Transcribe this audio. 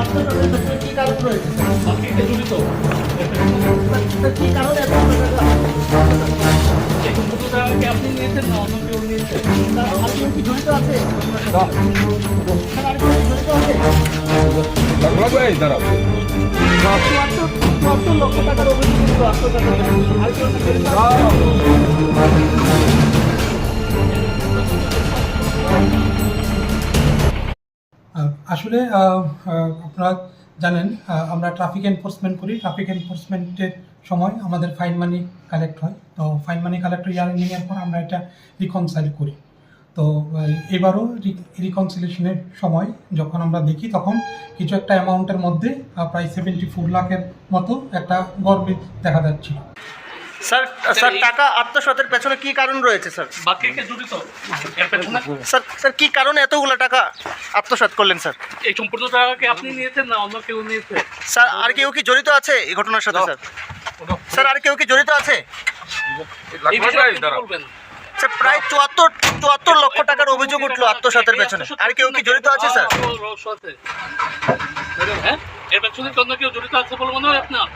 আত্মসাতের পেছনে কি কারণ রয়েছে স্যার? বাকিটা জড়িত স্যার, কি কারণে এত টাকা? এই 15 টাকাকে আপনি নিয়েছেন না অন্য কেউ নিয়েছে? স্যার, আর কেউ কি জড়িত আছে? স্যার, আর কেউ কি জড়িত আছে? 74 লক্ষ টাকার অভিযোগ ছিল আত্মসাতের পেছনে। আর কেউ কি জড়িত আছে? আসলে আপনারা জানেন আমরা ট্রাফিক এনফোর্সমেন্ট করি। ট্রাফিক এনফোর্সমেন্টের সময় আমাদের ফাইন মানি কালেক্ট হয়। তো ফাইন মানি কালেক্ট নেওয়ার পর আমরা এটা রিকনসাইল করি। তো এবারও রিকনসিলেশনের সময় যখন আমরা দেখি তখন কিছু একটা অ্যামাউন্টের মধ্যে প্রায় 74 লাখের মতো একটা গরমিল দেখা যাচ্ছিল। স্যার, স্যার, টাকা আত্মসাতের পেছনে কি কারণ রয়েছে স্যার? বাকিটা জড়িত এর পেছনে? স্যার, স্যার, কি কারণে এতগুলো টাকা আত্মসাৎ করলেন স্যার? এই 15 টাকাকে আপনি নিয়েছেন না অন্য কেউ নিয়েছে? স্যার, আর কেউ কি জড়িত আছে এই ঘটনার সাথে স্যার? স্যার, আর কেউ কি জড়িত আছে? এই বিষয়ে আপনি কি বলবেন? স্যার, প্রায় 74 লক্ষ টাকার অভিযোগ উঠলো আত্মসাতের পেছনে। আর কেউ কি জড়িত আছে স্যার? রহস্য আছে। হ্যাঁ, এর পেছনে কি অন্য কেউ জড়িত আছে বলে মনে হয় আপনার?